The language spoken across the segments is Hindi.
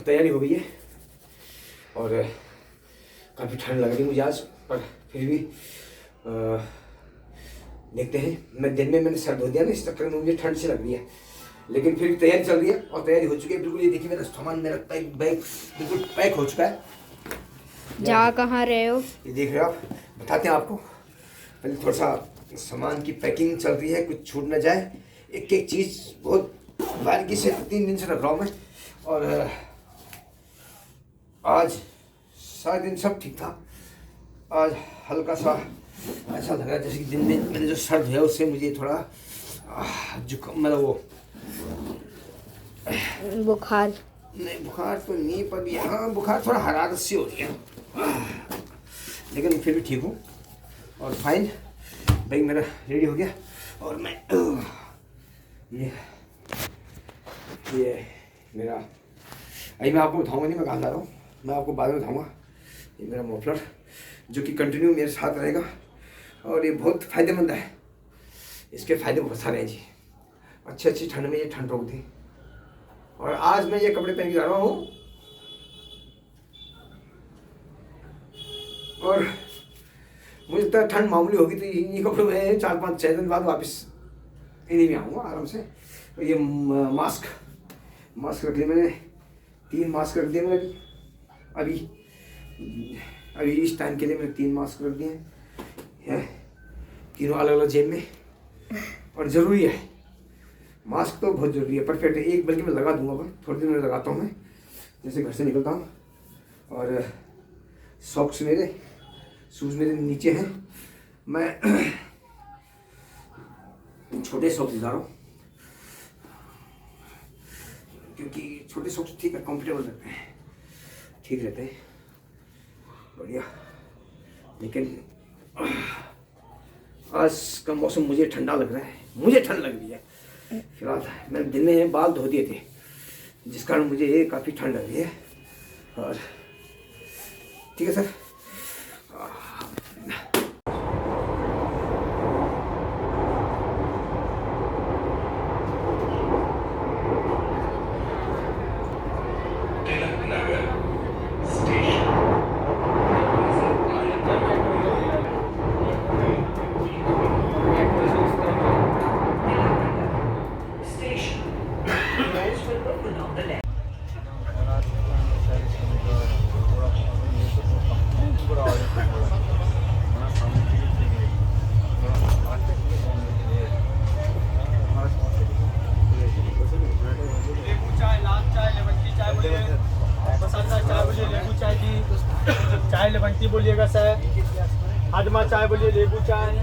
तैयारी हो गई है और काफ़ी ठंड लग रही है मुझे आज, पर फिर भी देखते हैं। मैं दिन में मैंने सर धो दिया ना, इस चक्कर में मुझे ठंड से लग रही है, लेकिन फिर तैयारी चल रही है और तैयारी हो चुकी है बिल्कुल। ये देखिए मेरा सामान, मेरा बैग बिल्कुल पैक हो चुका है। जा कहाँ रहे हो? ये देख रहे हो आप, बताते हैं आपको। पहले थोड़ा सा सामान की पैकिंग चल रही है, कुछ छूट ना जाए। एक एक चीज़ बहुत बारीकी से 3 दिन से रख रहा हूँ मैं। और आज सारा दिन सब ठीक था। आज हल्का सा ऐसा लग रहा है जैसे कि दिन में मैंने जो सर धोया उससे मुझे थोड़ा जुकाम, मतलब वो बुखार नहीं, बुखार तो नहीं, पर हाँ बुखार थोड़ा हरारत सी हो रही है, लेकिन फिर भी ठीक हूँ और फाइन। बैग मेरा रेडी हो गया और मैं ये मेरा अभी मैं आपको बताऊँगा नहीं मैं कहाँ जा रहा हूँ, मैं आपको बाद में बताऊँगा। ये मेरा मफलर जो कि कंटिन्यू मेरे साथ रहेगा और ये बहुत फ़ायदेमंद है। इसके फ़ायदे बहुत सारे हैं जी। अच्छी ठंड में ये ठंड रोकती। और आज मैं ये कपड़े पहन के जा रहा हूँ और मुझे तो ठंड मामूली होगी तो इन्हीं कपड़ों में 4-5-6 दिन बाद वापस इन्हीं में आऊँगा आराम से। और ये मास्क रख लिया मैंने, 3 मास्क रख दिए मैंने अभी इस टाइम के लिए मैंने 3 मास्क रख दिए हैं, तीनों अलग अलग जेब में। और ज़रूरी है, मास्क तो बहुत ज़रूरी है, परफेक्ट है। एक बल्कि मैं लगा दूंगा, पर थोड़ी देर में लगाता हूँ मैं जैसे घर से निकलता हूँ। और सॉक्स मेरे, शूज़ मेरे नीचे हैं। मैं छोटे सॉक्स जा रहा हूँ क्योंकि छोटे सॉक्स ठीक है, कंफर्टेबल रहते हैं, ठीक रहते हैं, बढ़िया। लेकिन आज का मौसम मुझे ठंडा लग रहा है, मुझे ठंड लग रही है फिलहाल। मैंने दिन में बाल धो दिए थे जिस कारण मुझे काफ़ी ठंड लग रही है। और ठीक है सर। चाय लेमन बोलिएगा सर, हाजमा चाय बोलिए, नींबू चाय।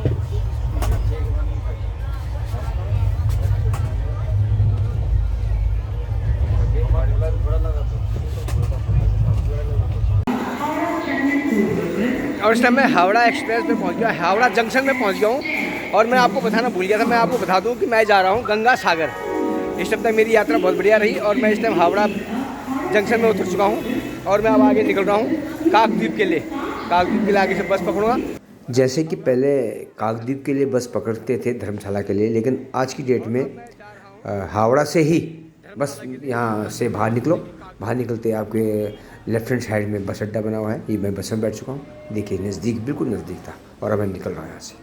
और इस टाइम मैं हावड़ा एक्सप्रेस पे पहुंच गया, हावड़ा जंक्शन में पहुंच गया हूं। और मैं आपको बताना भूल गया था, मैं आपको बता दूं कि मैं जा रहा हूं गंगा सागर। इस टाइम तक मेरी यात्रा बहुत बढ़िया रही और मैं इस टाइम हावड़ा जंक्शन में उतर चुका हूं और मैं अब आगे निकल रहा हूं काकद्वीप के लिए। काकद्वीप के लिए आगे से बस पकड़ूंगा। जैसे कि पहले काकद्वीप के लिए बस पकड़ते थे धर्मशाला के लिए, लेकिन आज की डेट में हावड़ा से ही बस यहाँ से बाहर निकलो। बाहर निकलते आपके लेफ्ट हैंड साइड में बस अड्डा बना हुआ है। ये मैं बस में बैठ चुका हूँ, देखिए नज़दीक, बिल्कुल नज़दीक था। और अब मैं निकल रहा हूँ यहाँ से।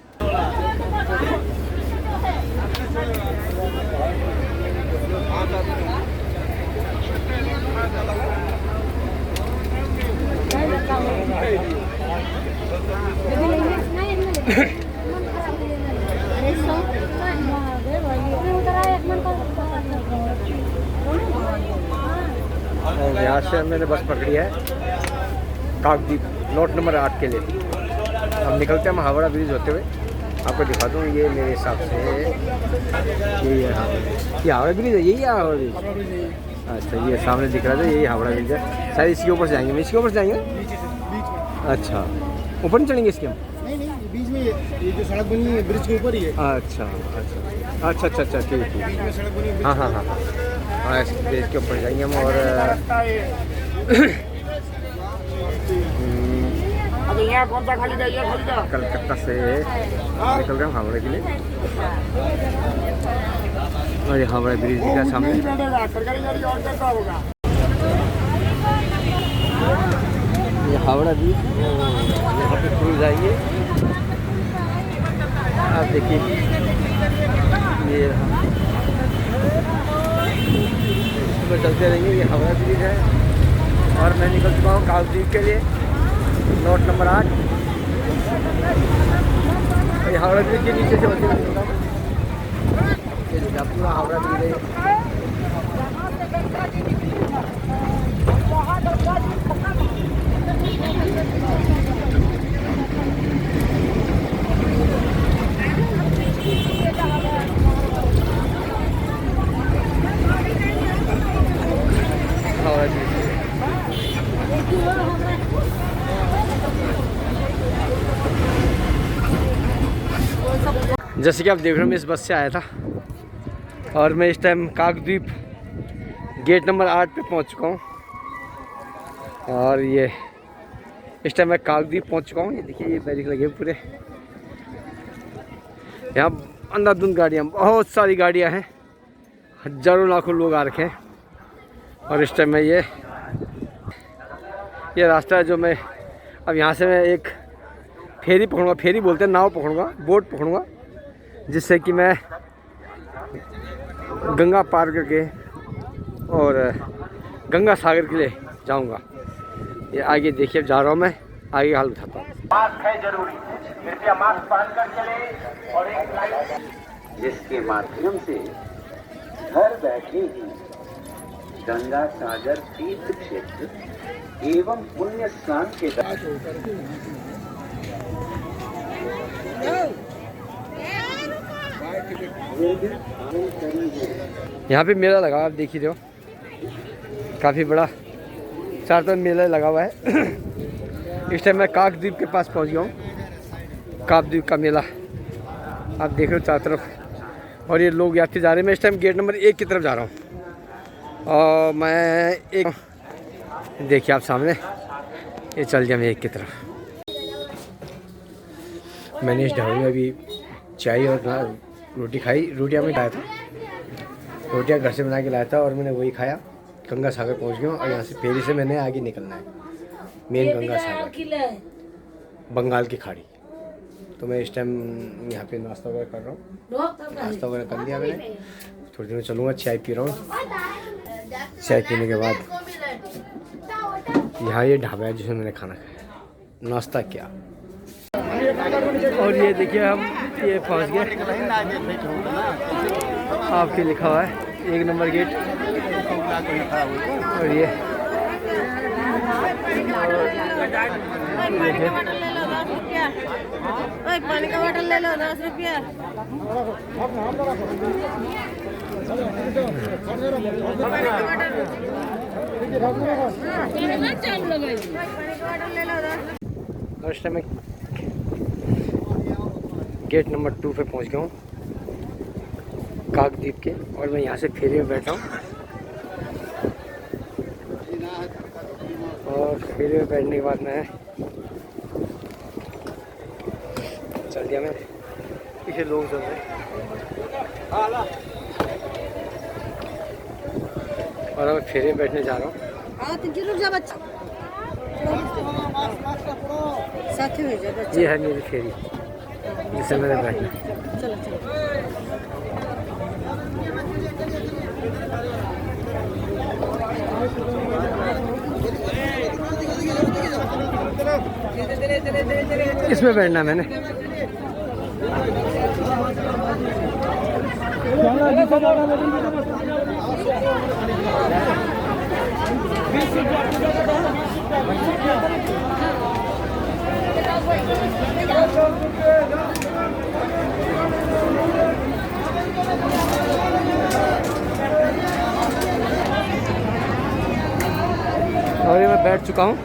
और यहाँ से मैंने बस पकड़ी है काकद्वीप लॉट नंबर 8 के लिए। हम निकलते हैं, हम हावड़ा ब्रिज होते हुए आपको दिखा दूँ। ये मेरे हिसाब से यही है, हाँ ये हावड़ा ब्रिज है, यही है हावड़ा ब्रिज। अच्छा ये सामने दिख रहा था, यही हावड़ा ब्रिज है। शायद इसके ऊपर से जाएंगे, मैं इसके ऊपर से जाएंगे। अच्छा ऊपर नहीं चढ़ेंगे इसके हम? नहीं बीच में ये जो सड़क बनी है ब्रिज के ऊपर ही है। अच्छा अच्छा अच्छा अच्छा अच्छा ठीक बीच में सड़क बनी है। हाँ हाँ हाँ हाँ, इस ब्रिज के ऊपर जाएंगे हम। और यहाँ कौन सा खाली था? कलकत्ता से निकल रहे हैं हावड़ा के लिए। और ये हावड़ा ब्रिज दिखा सामने। सरकारी गाड़ी और करता होगा। ये हावड़ा ब्रिज, यहाँ पे क्रूज आएंगे। आप देखिए ये इसमें चलते रहेंगे। ये हावड़ा ब्रिज है और मैं निकल चुका हूँ काकद्वीप के लिए, नोट नंबर 8। ये हावड़ा ब्रिज के नीचे से होते हुए निकला हूँ। ये देखिए पूरा हावड़ा ब्रिज है। जैसे कि आप देख रहे हो मैं इस बस से आया था और मैं इस टाइम काकद्वीप गेट नंबर 8 पे पहुंच चुका हूं। और ये इस टाइम मैं काकद्वीप पहुंच चुका हूं। ये देखिए ये बैरिक लगे पूरे, यहाँ अंधाधुंध गाड़ियाँ, बहुत सारी गाड़ियाँ हैं, हजारों लाखों लोग आ रखे हैं। और इस टाइम मैं ये रास्ता है जो मैं अब यहाँ से मैं एक फेरी पकड़ूँगा, फेरी बोलते हैं, नाव पकड़ूँगा, बोट पकड़ूँगा, जिससे कि मैं गंगा पार करके और गंगा सागर के लिए जाऊँगा। ये आगे देखिए, जा रहा हूँ मैं, आगे हाल बताता हूँ। मास्क है जरूरी, कृपया मास्क पहनकर चले और एक लाइन जिसके माध्यम से घर बैठे ही गंगा सागर तीर्थ क्षेत्र एवं पुण्य स्नान के यहाँ पे मेला लगा, आप देख ही रहे हो, काफ़ी बड़ा चार तरफ मेला लगा हुआ है। इस टाइम मैं काकद्वीप के पास पहुँच गया हूँ। काकद्वीप का मेला आप देख रहे हो चारों तरफ, और ये लोग यात्री जा रहे हैं। मैं इस टाइम गेट नंबर 1 की तरफ जा रहा हूँ और मैं एक देखिए आप सामने ये चल गया मैं 1 की तरफ। मैंने इस ढाबे में अभी चाय और रोटी खाई। रोटियाँ मैं खाया था, रोटियाँ घर से बना के लाया था और मैंने वही खाया। गंगा सागर पहुँच गया और यहाँ से फेरी से मैंने आगे निकलना है, मेन गंगा सागर, बंगाल की खाड़ी। तो मैं इस टाइम यहाँ पे नाश्ता वगैरह कर रहा हूँ। नाश्ता वगैरह कर लिया मैंने, थोड़ी देर में चलूँगा, चाय पी रहा हूँ। चाय पीने के बाद यहाँ ये ढाबा है जिसमें मैंने खाना खाया, नाश्ता किया। और ये देखिए हम ये पहुँच गए, आपके लिखा हुआ है 1 नंबर गेट। और ये देखिए पानी का बोतल ले लो 10 रुपया। और इस टाइम मैं गेट नंबर 2 पे पहुंच गया हूँ काकद्वीप के, और मैं यहाँ से फेरी में बैठा हूँ। और फेरी में बैठने के बाद मैं चल दिया, मैं पीछे लोग चल रहे हैं और मैं फेरी में बैठने जा रहा हूँ। ये है मेरी फेरी जिससे मैंने बैठना। चलो चलो इसमें बैठना मैंने। और ये मैं बैठ चुका हूँ,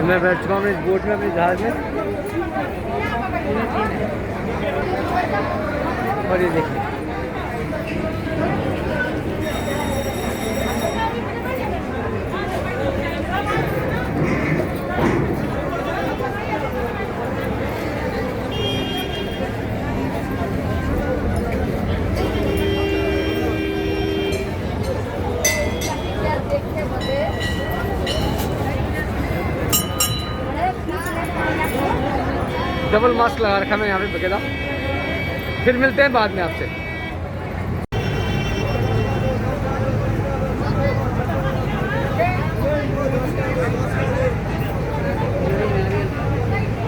मैं बैठ चुका हूँ इस बोट में, अपने जहाज में। और ये देखिए डबल मास्क लगा रखा है मैं यहाँ पे बकायदा। फिर मिलते हैं बाद में आपसे।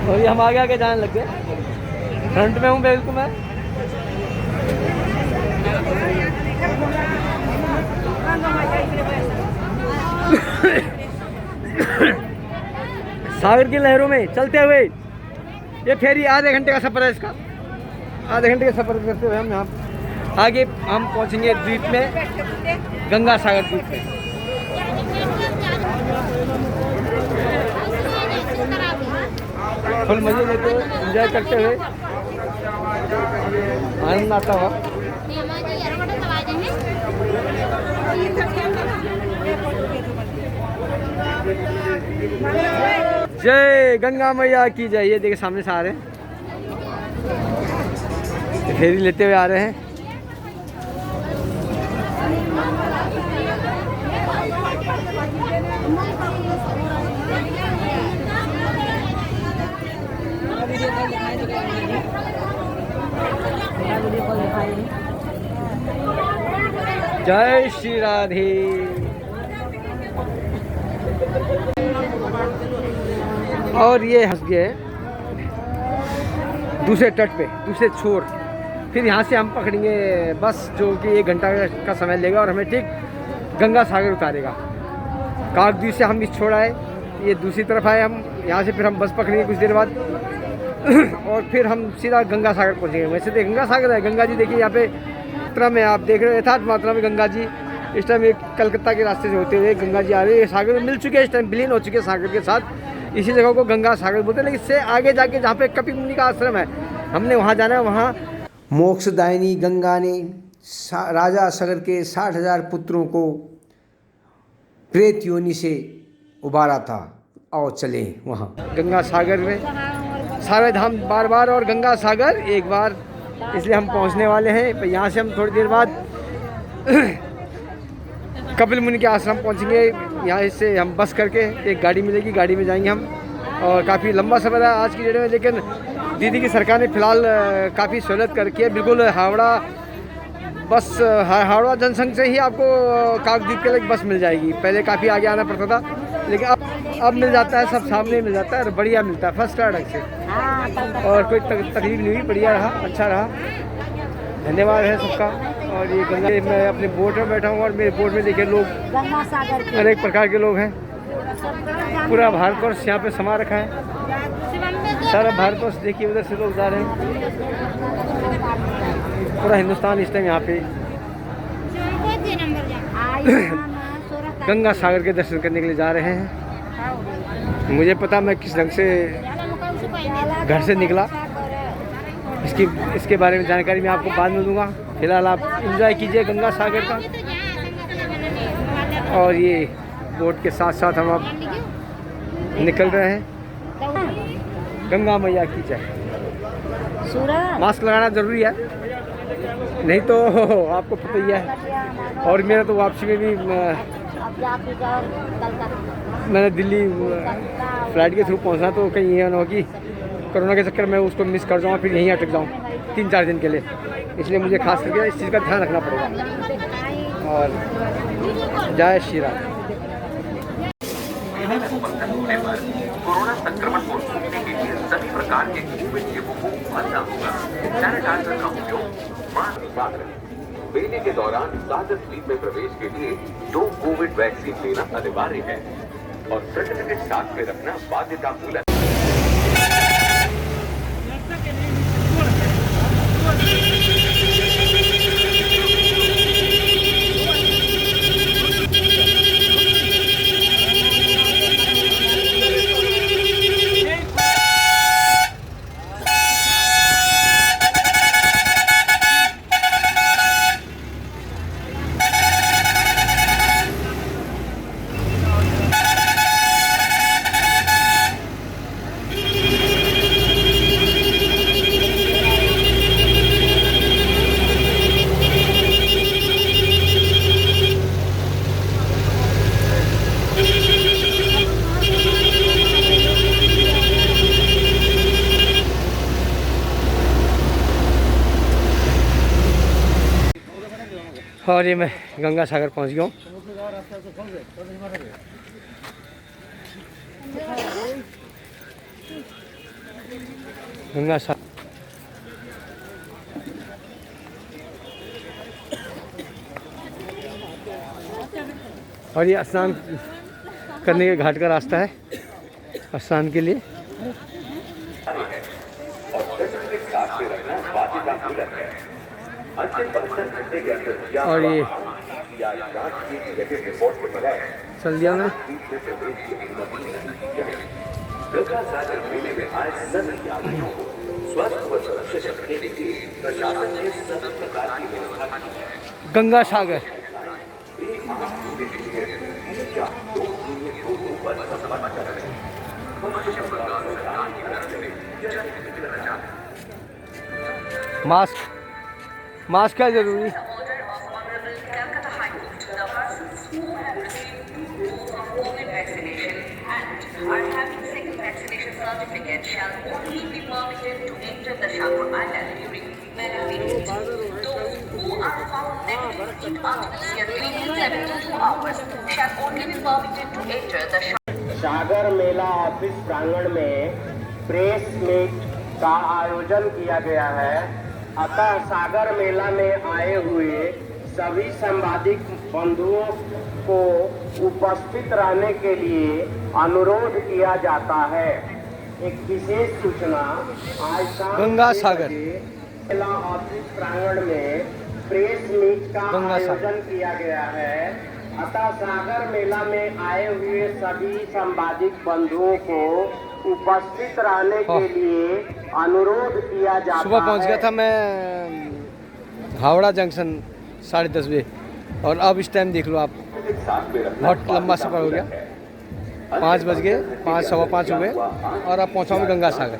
और ये हम आगे आगे जाने लग गए, फ्रंट में हूँ बिल्कुल मैं। सागर की लहरों में चलते हुए ये फेरी आधे घंटे का सफ़र है इसका। आधे घंटे का सफ़र करते हुए हम यहाँ आगे हम पहुँचेंगे द्वीप में, गंगा सागर द्वीप में। फुल मज़े लेते हुए, एंजॉय करते हुए, आनंद आता हुआ। जय गंगा मैया की जय। ये देखिए सामने से आ रहे हैं, फेरी लेते हुए आ रहे हैं। जय श्री राधे। और ये हंस गए दूसरे तट पे, दूसरे छोर। फिर यहाँ से हम पकड़ेंगे बस, जो कि 1 घंटा का समय लेगा और हमें ठीक गंगा सागर उतारेगा। काकद्वीप से हम इस छोड़ आए, ये दूसरी तरफ आए हम, यहाँ से फिर हम बस पकड़ेंगे कुछ देर बाद और फिर हम सीधा गंगा सागर पहुँचेंगे। वैसे तो गंगा सागर है, गंगा जी देखिए यहाँ पे मात्रा में आप देख रहे हो, यथार्थ मात्रा में गंगा जी इस टाइम एक कलकत्ता के रास्ते से होते हुए गंगा जी आ रही है। सागर में मिल चुके हैं, इस टाइम विलीन हो चुके हैं सागर के साथ। इसी जगह को गंगा सागर बोलते हैं। लेकिन इससे आगे जाके जहाँ पे कपिल मुनि का आश्रम है, हमने वहाँ जाना है। वहाँ मोक्षदायिनी गंगा ने राजा सगर के 60,000 पुत्रों को प्रेत योनि से उबारा था। आओ चले वहाँ गंगा सागर में, सारे धाम बार बार और गंगा सागर एक बार, इसलिए हम पहुँचने वाले हैं। यहाँ से हम थोड़ी देर बाद कपिल मुनि के आश्रम पहुँचेंगे। यहाँ से हम बस करके एक गाड़ी मिलेगी, गाड़ी में जाएंगे हम। और काफ़ी लंबा सफ़र है आज की डेट में, लेकिन दीदी की सरकार ने फ़िलहाल काफ़ी सहूलत करके है। बिल्कुल हावड़ा बस, हावड़ा जनसंघ से ही आपको काकद्वीप के लिए बस मिल जाएगी। पहले काफ़ी आगे आना पड़ता था, लेकिन अब मिल जाता है, सब सामने मिल जाता है और बढ़िया मिलता है, फर्स्ट क्लास ढंग से। और कोई तकलीफ नहीं हुई, बढ़िया रहा, अच्छा रहा। धन्यवाद है सबका। और ये गंगा, मैं अपने बोट में बैठा हूँ और मेरे बोट में देखिए लोग अनेक प्रकार के लोग हैं। पूरा भारतवर्ष यहाँ पे समा रखा है, सारा भारतवर्ष देखिए, उधर से लोग जा रहे हैं। पूरा हिंदुस्तान इस टाइम यहाँ पे गंगा सागर के दर्शन करने के लिए जा रहे हैं। मुझे पता मैं किस ढंग से घर से निकला, इसके बारे में जानकारी मैं आपको बाद में दूंगा। फिलहाल आप एंजॉय कीजिए गंगा सागर का। और ये बोट के साथ साथ हम अब निकल रहे हैं। गंगा मैया की जय। मास्क लगाना ज़रूरी है, नहीं तो आपको पता ही है। और मेरा तो वापसी में भी मैंने दिल्ली फ्लाइट के थ्रू पहुंचना, तो कहीं ये ना हो कि कोरोना के चक्कर में उसको मिस कर जाऊँ, फिर यहीं अटक जाऊँ 3-4 दिन के लिए। इसलिए मुझे खास करके इस चीज़ का ध्यान रखना पड़ेगा। और जय श्री राम। कोरोना संक्रमण को रोकने के लिए सभी प्रकार के कोविड नियमों को मानना होगा। सैनिटाइजर का उपयोग, मास्क साथ रखें। मेले के दौरान सागर द्वीप में प्रवेश के लिए 2 कोविड वैक्सीन लेना अनिवार्य है और सर्टिफिकेट साथ में रखना बाध्यतामूलक। और ये मैं गंगा सागर पहुंच गया हूँ। गंगा सागर और ये स्नान करने के घाट का रास्ता है स्नान के लिए। और ये चल दिया मैं। गंगा सागर मास्क क्या जरूरी। Are having second vaccination certificate shall only be permitted to enter the Shakur Island during weather periods. Those who are found negative in RT-PCR within 72 hours shall only be permitted to enter the Sagar Mela office प्रांगण में प्रेस मीट का आयोजन किया गया है। अतः सागर मेला में आए हुए सभी संवादिक बंधुओं को उपस्थित रहने के लिए अनुरोध किया जाता है। एक विशेष सूचना, आज शाम गंगा सागर मेला ऑफिस प्रांगण में प्रेस मीट का आयोजन किया गया है। अतः सागर मेला में आए हुए सभी संवादिक बंधुओं को उपस्थित रहने के लिए अनुरोध किया जाता है। सुबह पहुंच गया था मैं हावड़ा जंक्शन 10:30 बजे और अब इस टाइम देख लो आप, बहुत लंबा सफ़र हो गया। 5 बज गए, 5 सवा 5 हो गए और अब पहुंचा मैं गंगा सागर।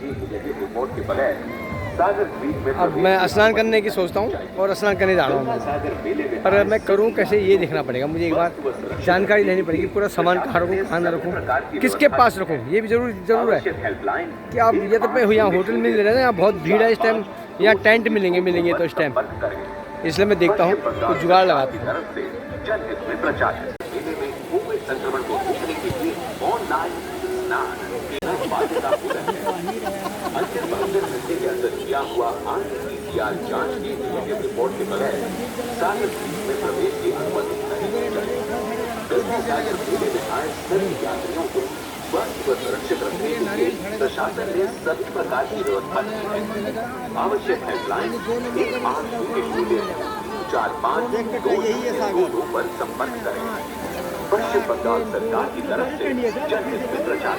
अब मैं स्नान करने की सोचता हूँ और स्नान करने जा रहा हूँ, पर मैं करूँ कैसे ये देखना पड़ेगा। मुझे एक बार जानकारी लेनी पड़ेगी, पूरा सामान कहाँ रखूँ, कहाँ ना रखूँ, किसके पास रखूँ, ये भी जरूर है कि आप ये तो मैं यहाँ होटल मिल रहे हैं, यहाँ बहुत भीड़ है इस टाइम, यहाँ टेंट मिलेंगे तो इस टाइम, इसलिए मैं देखता हूँ कुछ जुगाड़ लगाती हूँ। संक्रमण को रोकने के लिए ऑनलाइन स्नान अंतिम 72 घंटे के अंदर किया हुआ RT-PCR जांच की नेगेटिव रिपोर्ट के बगैर सागर में प्रवेश की अनुमति नहीं दी जाएगी। गंगा सागर मेले में आए सभी यात्रियों को स्वास्थ्य व सुरक्षित रखने के लिए प्रशासन ने सभी प्रकार की व्यवस्था की है। आवश्यक हेल्पलाइन 1-800-45-2 पर संपर्क करें। पश्चिम बंगाल सरकार की तरफ से जनहित में प्रचार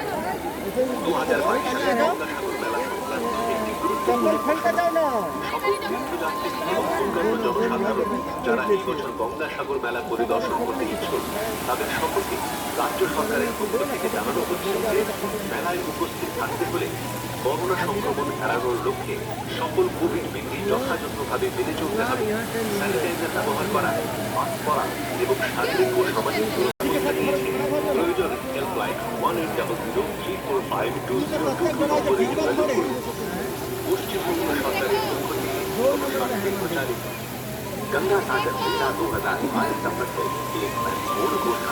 যারা এই বছর গঙ্গা সাগর মেলা পরিদর্শন করতে ইচ্ছুক তাদের সম্পর্কে রাজ্য সরকারের পক্ষ থেকে জানানো হচ্ছে যে মেলায় উপস্থিত থাকতে হলে করোনা সংক্রমণ এড়ানোর লক্ষ্যে সকল কোভিড বিধি যথাযথভাবে মেনে চলতে হবে। স্যানিটাইজার ব্যবহার করা, মাস্ক পরা এবং শারীরিক ও সামাজিক প্রয়োজনে হেল্পলাইন 1800-345-2022 নম্বরে যোগাযোগ করুন। পশ্চিমবঙ্গ সরকারের পক্ষ থেকে প্রচারিত गंगा सागर मेला 2022 संबंध एक महत्वपूर्ण घोषणा।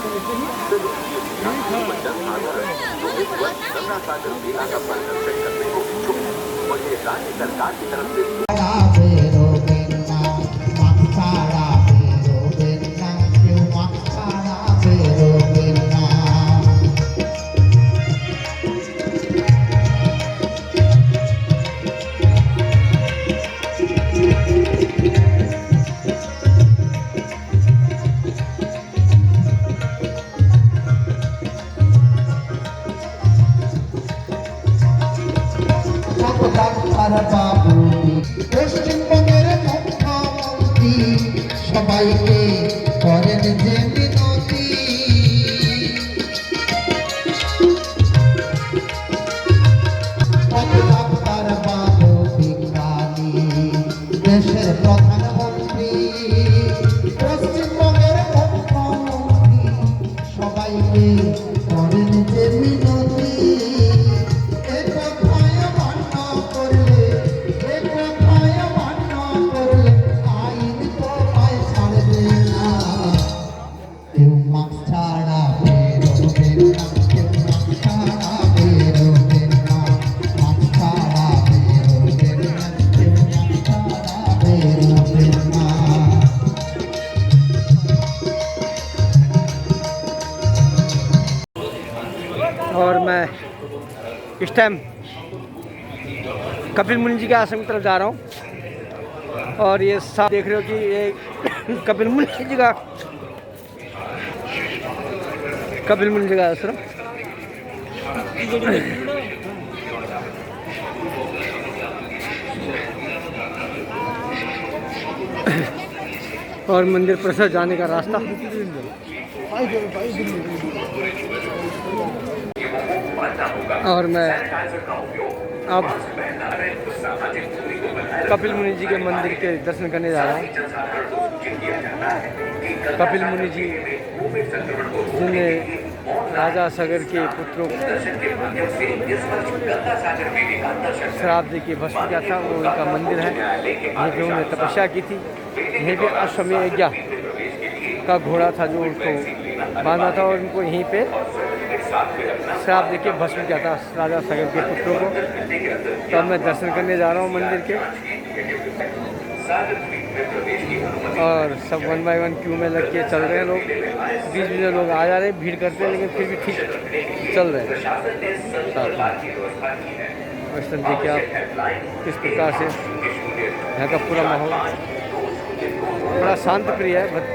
जो इस वर्ष गंगा सागर मेला का परिदर्शन करने को इच्छुक और ये राज्य सरकार की तरफ से পশ্চিমবঙ্গের মুখ্যমন্ত্রী সবাইকে করেন যে বিনতি, ডাক্তার বাবু বিজ্ঞানী দেশের প্রধানমন্ত্রী, পশ্চিমবঙ্গের মুখ্যমন্ত্রী সবাইকে করেন যে বিনতি। इस टाइम कपिल मुनि जी के आश्रम की तरफ जा रहा हूँ। और ये सब देख रहे हो कि ये कपिल मुनि जी का आश्रम। और मंदिर परिसर जाने का रास्ता। और मैं अब कपिल मुनि जी के मंदिर के दर्शन करने जा रहा हूँ। कपिल मुनि जी जिन्हें राजा सागर के पुत्रों को श्राप दे के भस्म किया था, वो उनका मंदिर है। यहीं पे उन्होंने तपस्या की थी। यहीं पे अश्वमेध यज्ञ का घोड़ा था जो उनको बांधा था, और उनको यहीं पे श्राप दे के भस्म किया था राजा सागर के पुत्रों को। तो अब मैं दर्शन करने जा रहा हूँ मंदिर के। और सब 1 बाय 1 क्यू में लग के चल रहे हैं लोग। बीच में लोग आ जा रहे हैं, भीड़ करते हैं, लेकिन फिर भी ठीक चल रहे हैं साथ में। इस तरह देखिए आप किस प्रकार से यहाँ का पूरा माहौल बड़ा शांत प्रिय है। बहुत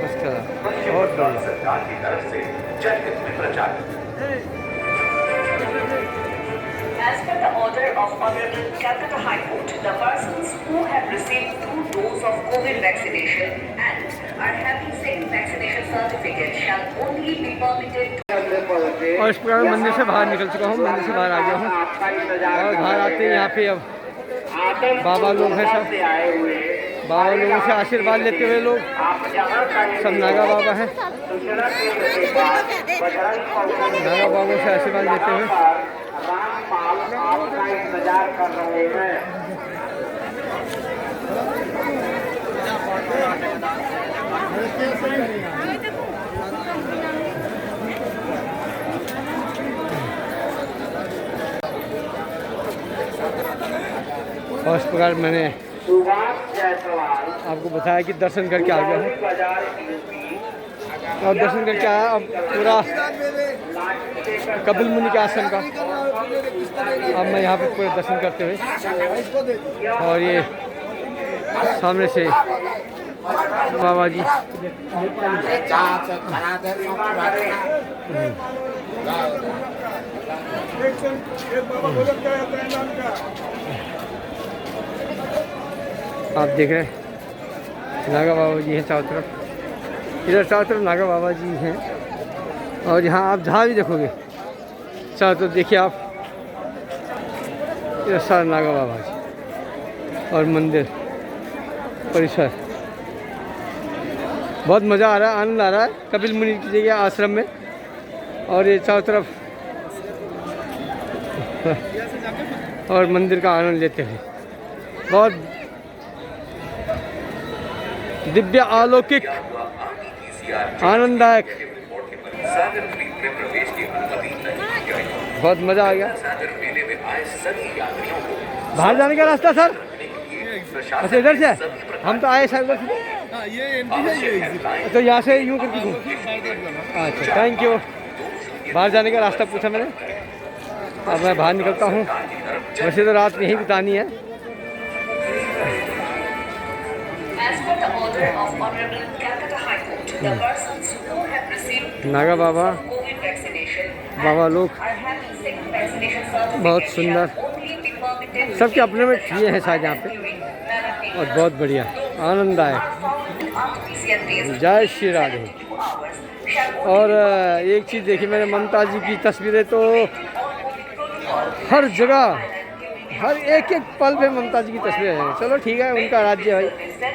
बढ़िया। As per the order of Honorable Calcutta High Court, the persons who have received 2 doses of COVID vaccination and are having second vaccination certificate shall only be permitted to... और इस प्रकार मंदिर से बाहर निकल चुका हूँ, मंदिर से बाहर आ गया हूँ। और बाहर आते यहाँ पे अब बाबा लोग हैं, सब बाबा लोगों से आशीर्वाद लेते हुए लोग, सब नागा बाबा हैं। नागा बाबा से आशीर्वाद लेते हुए आपका इंतजार कर रहे हैं। और इस प्रकार मैंने आपको बताया कि दर्शन करके आ गया हूँ। और दर्शन करके आया अब पूरा कपिल मुनि के आश्रम का। अब मैं यहाँ पे पूरे दर्शन करते हुए, और ये सामने से बाबा जी आप देख रहे हैं नागा बाबा जी हैं चारों तरफ। इधर चारों तरफ नागा बाबा जी हैं। और यहाँ आप जहाँ भी देखोगे चारों तरफ देखिए आप, इधर सारा नागा बाबा जी और मंदिर परिसर। बहुत मज़ा आ रहा है, आनंद आ रहा है कपिल मुनि की जगह आश्रम में। और ये चारों तरफ और मंदिर का आनंद लेते हैं। बहुत दिव्य, अलौकिक, आनंददायक, बहुत मज़ा आ गया। बाहर जाने का रास्ता सर? अच्छा इधर से हम तो आए सर, तो यहाँ से यूँ करके घूम। अच्छा थैंक यू। बाहर जाने का रास्ता पूछा मैंने, अब मैं बाहर निकलता हूँ। वैसे तो रात यहीं बितानी है। नागा बाबा, बाबा लोग बहुत सुंदर, सबके अपने में किए हैं शायद यहाँ पे। और बहुत बढ़िया, आनंददायक। जय श्री राधे। और एक चीज़ देखी मैंने, ममता जी की तस्वीरें तो हर जगह, हर एक एक पल पे ममता जी की तस्वीरें हैं। चलो ठीक है, उनका राज्य है भाई,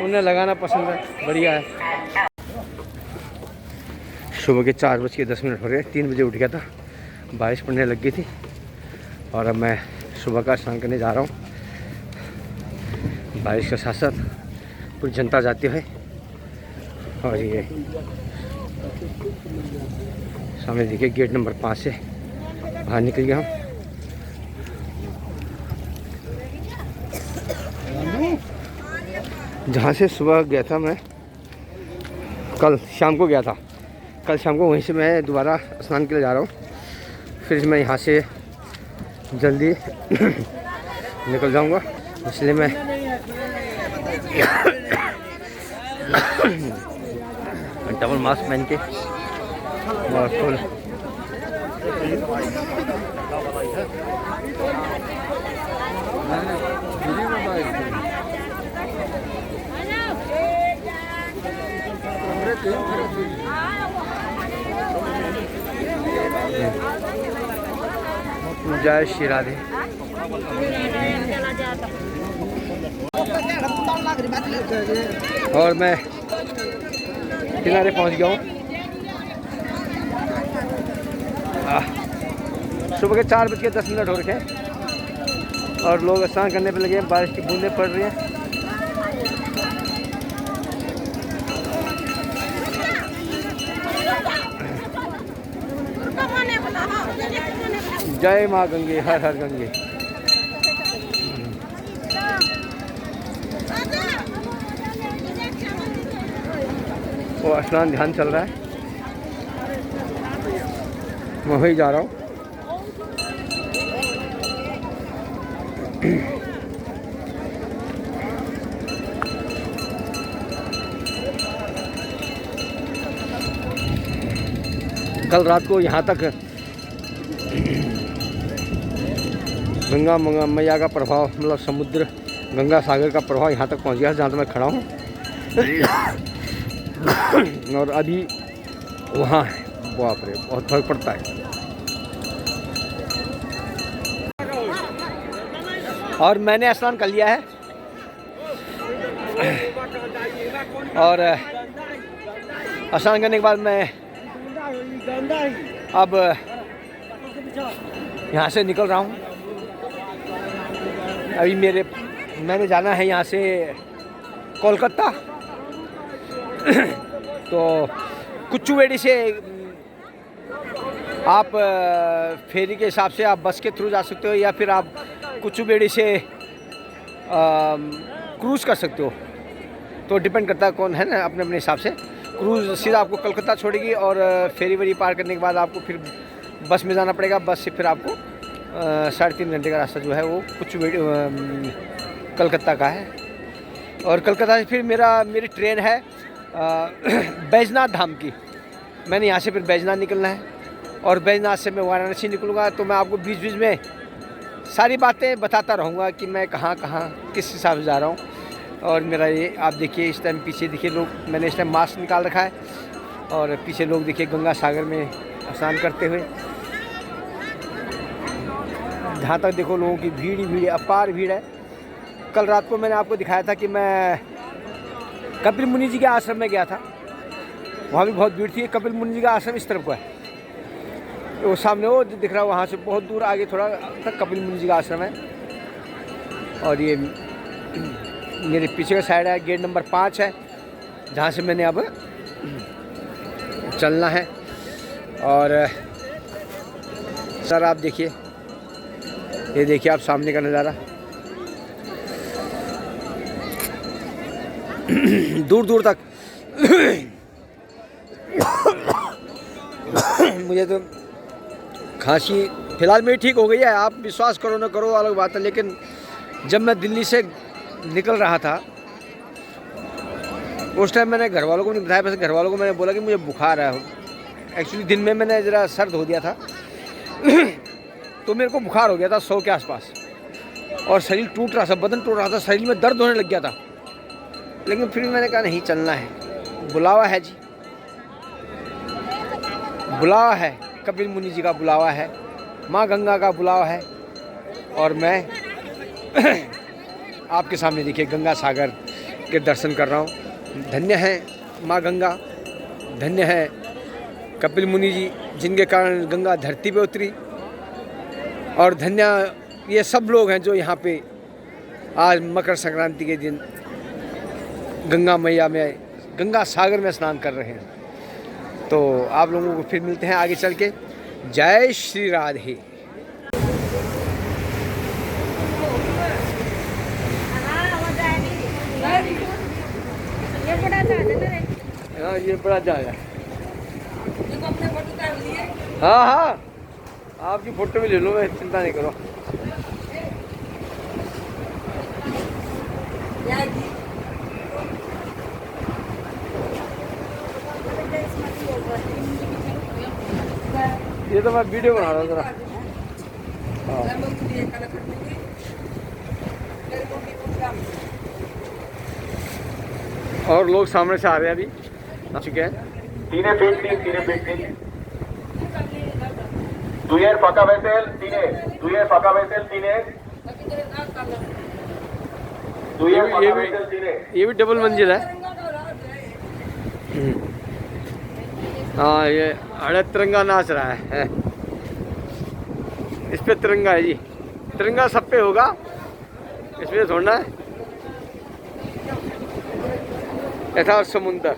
उन्हें लगाना पसंद है, बढ़िया है। सुबह के 4:10 हो रहे हैं। 3 बजे उठ गया था, बारिश पड़ने लग गई थी। और अब मैं सुबह का स्नान करने जा रहा हूँ। बारिश के साथ साथ पूरी जनता जाती है। और ये सामने देखिए गेट नंबर 5 से बाहर निकल गया हूँ। जहाँ से सुबह गया था मैं, कल शाम को गया था, कल शाम को वहीं से मैं दोबारा स्नान के लिए जा रहा हूँ। फिर मैं यहाँ से जल्दी निकल जाऊंगा, इसलिए मैं डबल मास्क पहन के और फुल जय श्री राधे। और मैं किनारे पहुंच गया हूँ। सुबह के 4:10 हो रखे हैं और लोग स्नान करने पे लगे हैं। बारिश की बूंदें पड़ रही हैं। जय माँ गंगे, हर हर गंगे। वो स्नान ध्यान चल रहा है, मैं वहीं जा रहा हूँ। कल रात को यहाँ तक गंगा मैया का प्रभाव, मतलब समुद्र गंगा सागर का प्रभाव यहाँ तक पहुँच गया है जहाँ तक मैं खड़ा हूँ। और अभी वहाँ है, बाप रे बहुत फर्क पड़ता है। और मैंने स्नान कर लिया है और स्नान करने के बाद मैं अब यहाँ से निकल रहा हूँ। अभी मैंने जाना है यहाँ से कोलकाता। तो कुचुवेड़ी से आप फेरी के हिसाब से आप बस के थ्रू जा सकते हो या फिर आप कुचुवेड़ी से क्रूज़ कर सकते हो। तो डिपेंड करता है कौन है ना, अपने अपने हिसाब से। क्रूज़ सीधा आपको कलकत्ता छोड़ेगी और फेरी वेरी पार करने के बाद आपको फिर बस में जाना पड़ेगा। बस से फिर आपको 3.5 घंटे का रास्ता जो है वो कुचुवेड़ी कलकत्ता का है। और कलकत्ता से फिर मेरी ट्रेन है बैजनाथ धाम की। मैंने यहाँ से फिर बैजनाथ निकलना है और बैजनाथ से मैं वाराणसी निकलूँगा। तो मैं आपको बीच बीच में सारी बातें बताता रहूँगा कि मैं कहाँ किस हिसाब से जा रहा हूँ। और मेरा ये आप देखिए, इस टाइम पीछे देखिए लोग, मैंने इस टाइम मास्क निकाल रखा है और पीछे लोग देखिए गंगा सागर में स्नान करते हुए। जहाँ तक देखो लोगों की भीड़ ही भीड़ है, अपार भीड़ है। कल रात को मैंने आपको दिखाया था कि मैं कपिल मुनि जी के आश्रम में गया था, वहाँ भी बहुत भीड़ थी। कपिल मुनि जी का आश्रम इस तरफ को है, वो सामने वो दिख रहा है, वहाँ से बहुत दूर आगे थोड़ा तक कपिल मुनि जी का आश्रम है। और ये मेरे पीछे का साइड है, गेट नंबर 5 है जहाँ से मैंने अब चलना है। और सर आप देखिए, ये देखिए आप सामने का नज़ारा, दूर दूर तक। मुझे तो खांसी फिलहाल मेरी ठीक हो गई है, आप विश्वास करो ना करो अलग बात है। लेकिन जब मैं दिल्ली से निकल रहा था उस टाइम मैंने घर वालों को नहीं बताया। वैसे घर वालों को मैंने बोला कि मुझे बुखार है। एक्चुअली दिन में मैंने ज़रा सर्द हो दिया था तो मेरे को बुखार हो गया था 100 के आसपास और शरीर टूट रहा था, बदन टूट रहा था, शरीर में दर्द होने लग गया था। लेकिन फिर मैंने कहा नहीं, चलना है, बुलावा है जी, बुलावा है, कपिल मुनि जी का बुलावा है, माँ गंगा का बुलावा है। और मैं आपके सामने देखिए गंगा सागर के दर्शन कर रहा हूँ। धन्य है माँ गंगा, धन्य है कपिल मुनि जी जिनके कारण गंगा धरती पे उतरी। और धन्य ये सब लोग हैं जो यहाँ पे आज मकर संक्रांति के दिन गंगा मैया में, गंगा सागर में स्नान कर रहे हैं। तो आप लोगों को फिर मिलते हैं आगे चल के। जय श्री राधे। हाँ ये बड़ा जहाज है। हाँ हाँ आपकी फोटो भी ले लो, मैं चिंता नहीं करो। ये तो मैं वीडियो बना रहा हूँ जरा। और लोग सामने से आ रहे हैं, अभी आ चुके हैं। तीने पेंटिंग दुये फाका वेसेल तीने दुये फाका वेसेल तीने दुये फाका वेसेल तीने। ये भी डबल मंजिल है। हाँ, ये अड़े तिरंगा नाच रहा है। इस पे तिरंगा है जी, तिरंगा सब पे होगा, इसमें छोड़ना है। यथा समुंदर।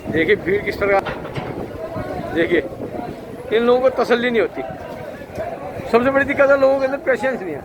देखिए भीड़ किस तरह, देखिए इन लोगों को तसल्ली नहीं होती। सबसे बड़ी दिक्कत है लोगों के अंदर पेशेंस नहीं है।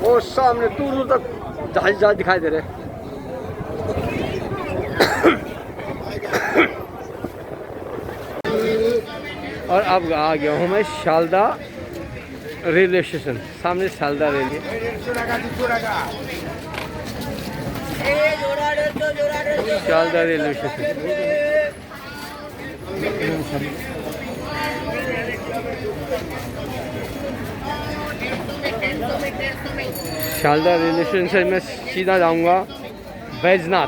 वो सामने दूर दूर तक जहाज दिखाई दे रहे हैं। और अब आ गया हूँ मैं शालदा रेलवे स्टेशन। सामने Sealdah railway, Sealdah railway station. Sealdah railway station से मैं सीधा जाऊंगा बैजनाथ।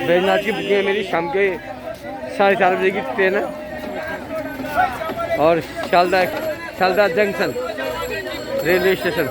बैजनाथ की बुकिंग है मेरी, शाम के 4:30 बजे की ट्रेन है। और शालदा जंक्शन रेलवे स्टेशन।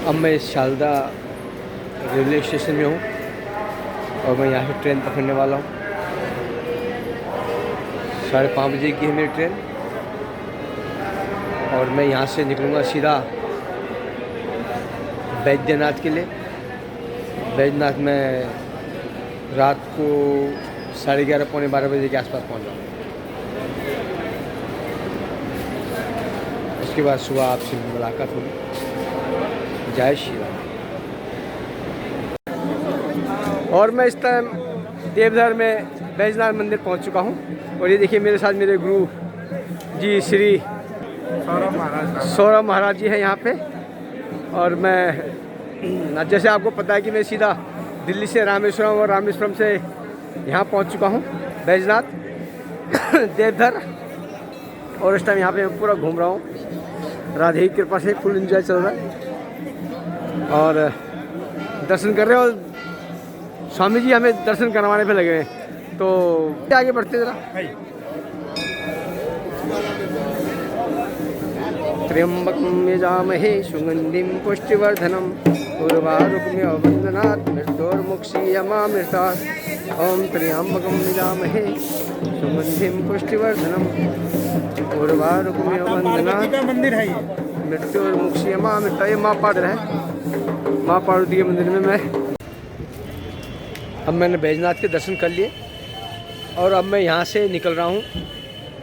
अब मैं शालदा रेलवे स्टेशन में हूँ और मैं यहाँ से ट्रेन पकड़ने वाला हूँ। 5:30 बजे की है मेरी ट्रेन और मैं यहाँ से निकलूँगा सीधा बैद्यनाथ के लिए। बैद्यनाथ में रात को 11:30 पौने 12 बजे के आसपास पहुँच जाऊँगा। उसके बाद सुबह आपसे मुलाकात होगी। जय श्री राम। और मैं इस टाइम देवधर में बैजनाथ मंदिर पहुंच चुका हूं। और ये देखिए मेरे साथ मेरे गुरु जी श्री सौरभ महाराज जी हैं यहाँ पे। और मैं जैसे आपको पता है कि मैं सीधा दिल्ली से रामेश्वरम और रामेश्वरम से यहाँ पहुँच चुका हूँ बैजनाथ देवधर। और इस टाइम यहाँ पे मैं पूरा घूम रहा हूँ। राधे की कृपा से फुल एंजॉय चल रहा है और दर्शन कर रहे हो। स्वामी जी हमें दर्शन करवाने पे लगे हैं, तो आगे बढ़ते जरा। त्र्यंबकं यजामहे सुगंधिं पुष्टिवर्धनम् उर्वारुकमिव बन्धनात् मृत्योर्मुक्षीयमामृतात्। ओम त्र्यंबकं यजामहे सुगंधिं पुष्टिवर्धनम् उर्वारुकमिव वन्दनात् का मंदिर है ये। मृत्युर्मुक्षीयमामृता। ये माँ पार्वती है, माँ पार्वती के मंदिर में मैं अब मैंने बैजनाथ के दर्शन कर लिए और अब मैं यहाँ से निकल रहा हूँ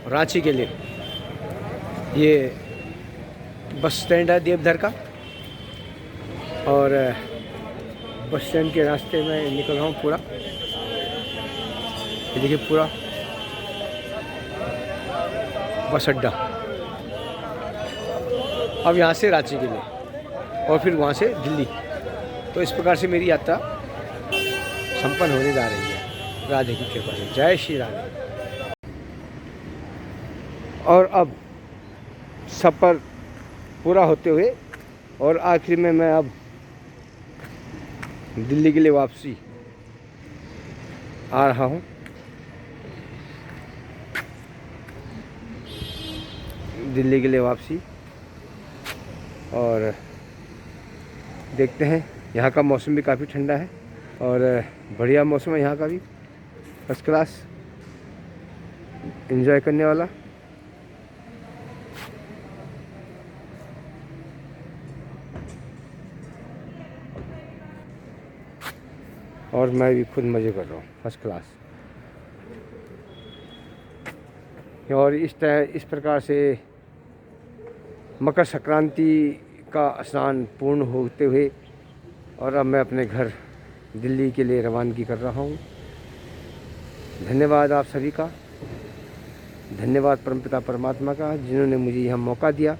रांची के लिए। ये बस स्टैंड है देवधर का और बस स्टैंड के रास्ते में निकल रहा हूँ पूरा। ये देखिए पूरा बस अड्डा। अब यहाँ से रांची के लिए और फिर वहाँ से दिल्ली। तो इस प्रकार से मेरी यात्रा संपन्न होने जा रही है राधे की कृपा से। जय श्री राधे। और अब सफ़र पूरा होते हुए और आखिर में मैं अब दिल्ली के लिए वापसी आ रहा हूँ। दिल्ली के लिए वापसी और देखते हैं। यहाँ का मौसम भी काफ़ी ठंडा है और बढ़िया मौसम है यहाँ का भी, फर्स्ट क्लास, एंजॉय करने वाला। और मैं भी खुद मज़े कर रहा हूँ, फर्स्ट क्लास। और इस प्रकार से मकर संक्रांति का स्नान पूर्ण होते हुए और अब मैं अपने घर दिल्ली के लिए रवानगी कर रहा हूँ। धन्यवाद आप सभी का, धन्यवाद परमपिता परमात्मा का जिन्होंने मुझे यह मौका दिया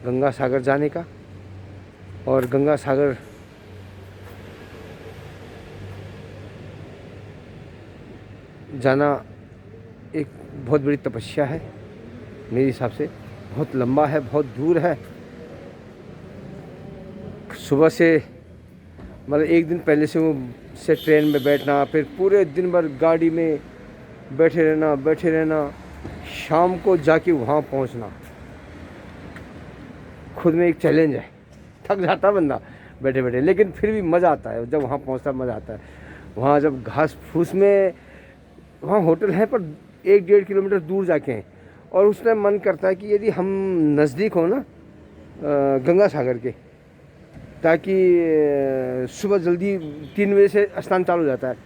गंगा सागर जाने का। और गंगा सागर जाना एक बहुत बड़ी तपस्या है मेरे हिसाब से, बहुत लंबा है, बहुत दूर है। सुबह से मतलब एक दिन पहले से ट्रेन में बैठना, फिर पूरे दिन भर गाड़ी में बैठे रहना, शाम को जाके वहाँ पहुँचना खुद में एक चैलेंज है। थक जाता बंदा बैठे बैठे, लेकिन फिर भी मज़ा आता है जब वहाँ पहुँचता, मज़ा आता है। वहाँ जब घास फूस में, वहाँ होटल है पर 1-1.5 किलोमीटर दूर जाके हैं और उस टाइम मन करता है कि यदि हम नज़दीक हो ना गंगा सागर के, ताकि सुबह जल्दी 3 बजे से स्नान चालू हो जाता है,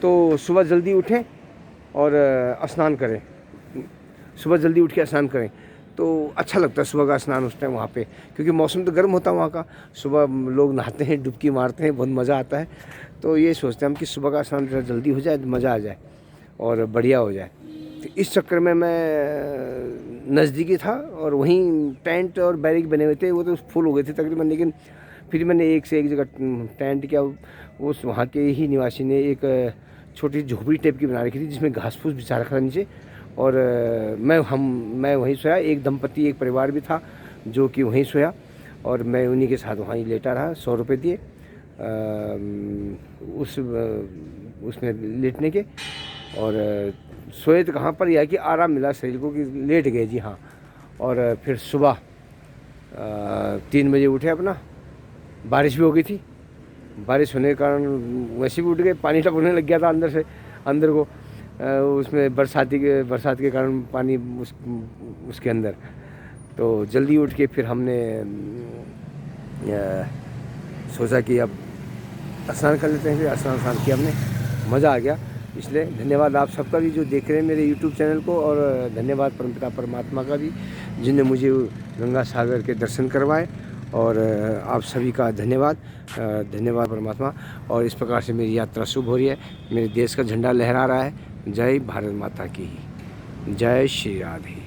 तो सुबह जल्दी उठें और स्नान करें। सुबह जल्दी उठ के स्नान करें तो अच्छा लगता है सुबह का स्नान उस टाइम वहाँ पे, क्योंकि मौसम तो गर्म होता है वहाँ का। सुबह लोग नहाते हैं, डुबकी मारते हैं, बहुत मज़ा आता है। तो ये सोचते हैं हम कि सुबह का स्नान जल्दी हो जाए, मज़ा आ जाए और बढ़िया हो जाए। तो इस चक्कर में मैं नज़दीकी था और वहीं टेंट और बैरिक बने हुए थे, वो तो फुल हो गए थे तकरीबन, लेकिन फिर मैंने एक से एक जगह टेंट किया। उस वहाँ के ही निवासी ने एक छोटी झोपड़ी टाइप की बना रखी थी जिसमें घास फूस बिछा रखा था नीचे, और मैं वहीं सोया। एक दंपति, एक परिवार भी था जो कि वहीं सोया और मैं उन्हीं के साथ वहीं लेटा रहा। 100 रुपये दिए उसमें लेटने के, और सोए तो कहाँ पर, यह कि आराम मिला शरीर को कि लेट गए जी हाँ। और फिर सुबह 3 बजे उठे अपना। बारिश भी हो गई थी, बारिश होने के कारण वैसे भी उठ गए, पानी टपकने लग गया था अंदर से अंदर को, उसमें बरसात के कारण पानी उसके अंदर। तो जल्दी उठ के फिर हमने सोचा कि अब स्नान कर लेते हैं। फिर स्नान किया हमने, मज़ा आ गया। इसलिए धन्यवाद आप सबका भी जो देख रहे हैं मेरे YouTube चैनल को, और धन्यवाद परमपिता परमात्मा का भी जिन्होंने मुझे गंगा सागर के दर्शन करवाए। और आप सभी का धन्यवाद परमात्मा। और इस प्रकार से मेरी यात्रा शुभ हो रही है, मेरे देश का झंडा लहरा रहा है। जय भारत माता की, जय श्री राधे।